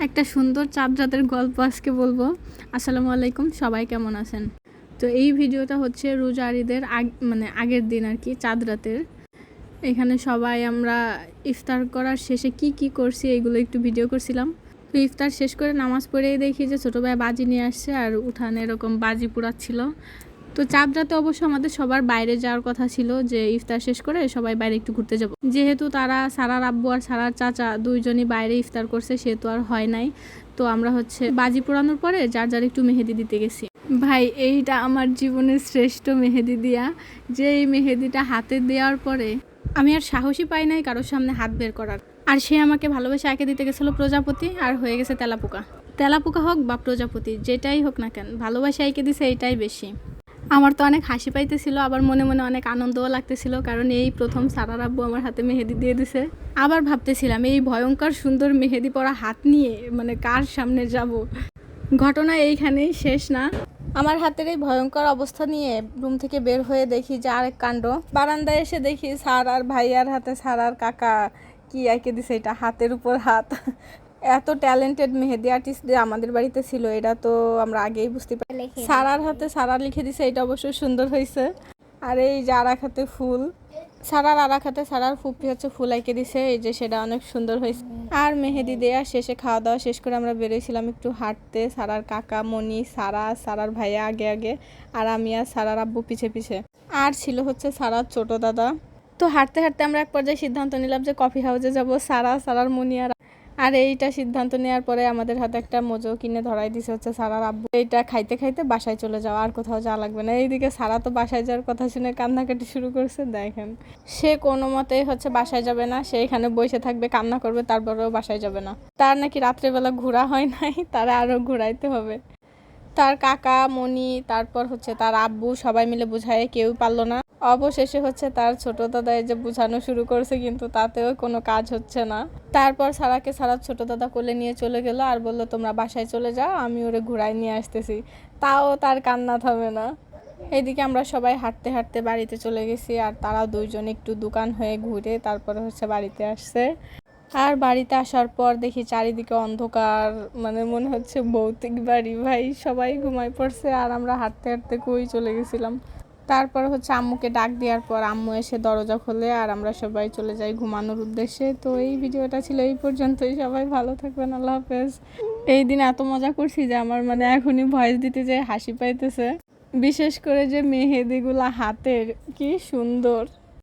একটা সুন্দর চাঁদ রাতের গল্প আজকে বলবো। আসসালামু আলাইকুম, সবাই কেমন আছেন? তো এই ভিডিওটা হচ্ছে রোজার ঈদের আগের দিন আর কি, চাঁদ রাতের। এখানে সবাই আমরা ইফতার করার শেষে কি কি করছি এগুলো একটু ভিডিও করছিলাম। তো ইফতার শেষ করে নামাজ পড়েই দেখি যে ছোটো ভাই বাজি নিয়ে আসছে আর উঠানে এরকম বাজি পোড়াচ্ছিল। তো চাঁদ রাতে অবশ্য আমাদের সবার বাইরে যাওয়ার কথা ছিল, যে ইফতার শেষ করে সবাই বাইরে একটু ঘুরতে যাব। যেহেতু তারা সারার আব্বু আর সারার চাচা দুইজনই বাইরে ইফতার করছে, সেহেতু আর হয় নাই। তো আমরা হচ্ছে বাজি পোড়ানোর পরে যার যার একটু মেহেদি দিতে গেছি। ভাই, এইটা আমার জীবনের শ্রেষ্ঠ মেহেদি দিয়া। যে এই মেহেদিটা হাতে দেওয়ার পরে আমি আর সাহসী পাই নাই কারোর সামনে হাত বের করার। আর সে আমাকে ভালোবেসে আঁকে দিতে গেছিলো প্রজাপতি, আর হয়ে গেছে তেলাপোকা। তেলাপোকা হোক বা প্রজাপতি, যেটাই হোক না কেন, ভালোবাসে আঁকে দিছে, এইটাই বেশি। আমার তো অনেক হাসি পাইতেছিল, আবার মনে মনে অনেক আনন্দও লাগতেছিল, কারণ এই প্রথম সারার আব্বু আমার হাতে মেহেদি দিয়ে দিছে। আবার ভাবতেছিলাম এই ভয়ঙ্কর সুন্দর মেহেদি পরা হাত নিয়ে কার সামনে যাব। ঘটনা এইখানেই শেষ না। আমার হাতের এই ভয়ঙ্কর অবস্থা নিয়ে রুম থেকে বের হয়ে দেখি যে আরেক কাণ্ড। বারান্দায় এসে দেখি স্যার আর ভাইয়ার হাতে স্যার আর কাকা কি এঁকে দিছে, এটা হাতের উপর হাত। এত ট্যালেন্টেড মেহেদি আর্টিস্টদের আমাদের বাড়িতে ছিল, এটা তো আমরা আগেই বুঝতে পারি। সারার হাতে সারা লিখে দিছে, এটা অবশ্যই সুন্দর হয়েছে। আর এই যে আরাক হাতে ফুল, সারার আরাক হাতে সারার ফুপি হচ্ছে ফুল এঁকে দিছে, এই যে সেটা অনেক সুন্দর হয়েছে। আর মেহেদি দেওয়া শেষে খাওয়া দাওয়া শেষ করে আমরা বেরোইছিলাম একটু হাঁটতে। সারার কাকা মনি, সারার ভাইয়া আগে আগে, আর আমি আর সারার আব্বু পিছে পিছে, আর ছিল হচ্ছে সারার ছোট দাদা। তো হাঁটতে হাঁটতে আমরা এক পর্যায়ে সিদ্ধান্ত নিলাম যে কফি হাউসে যাব। সারার মনি আর এইটা সিদ্ধান্ত নেওয়ার পরে আমাদের হাতে একটা মোজো কিনে ধরাই দিছে হচ্ছে সারার আব্বু। এইটা খাইতে খাইতে বাসায় চলে যাওয়া, আর কোথাও যাওয়া লাগবে না। এইদিকে সারা তো বাসায় যাওয়ার কথা শুনে কান্নাকাটি শুরু করছে। দেখেন, সে কোনো মতেই হচ্ছে বাসায় যাবে না, সে এখানে বসে থাকবে, কান্না করবে, তারপরেও বাসায় যাবে না। তার নাকি রাত্রেবেলা ঘোরা হয় নাই, তারা আরও ঘুরাইতে হবে। তার কাকা মনি, তারপর হচ্ছে তার আব্বু, সবাই মিলে বুঝায় কেউ পারলো না। অবশেষে হচ্ছে তার ছোট দাদা এই যে বুঝানো শুরু করছে, কিন্তু তাতেও কোনো কাজ হচ্ছে না। তারপর সারাকে সারার ছোট দাদা কোলে নিয়ে চলে গেল আর বলল তোমরা বাসায় চলে যাও, আমি ওরে ঘুরাই নিয়ে আসতেছি। তাও তার কান্না থামে না। এইদিকে আমরা সবাই হাঁটতে হাঁটতে বাড়িতে চলে গেছি, আর তারা দুইজন একটু দোকান হয়ে ঘুরে তারপরে হচ্ছে বাড়িতে আসছে। আর বাড়িতে আসার পর দেখি চারিদিকে অন্ধকার, মনে হচ্ছে ভৌতিক বাড়ি। ভাই, সবাই ঘুমায় পড়ছে আর আমরা হাঁটতে হাঁটতে কই চলে গেছিলাম। তারপর হচ্ছে আম্মুকে ডাক দেওয়ার পর আম্মু এসে দরজা খোলে আর আমরা সবাই চলে যাই ঘুমানোর উদ্দেশ্যে। তো এই ভিডিওটা ছিল এই পর্যন্তই। সবাই ভালো থাকবেন, আল্লাহ হাফেজ। এই দিন এত মজা করছি যে আমার এখনই ভয়েস দিতে যেয়ে হাসি পাইতেছে। বিশেষ করে যে মেহেদিগুলা হাতের, কি সুন্দর।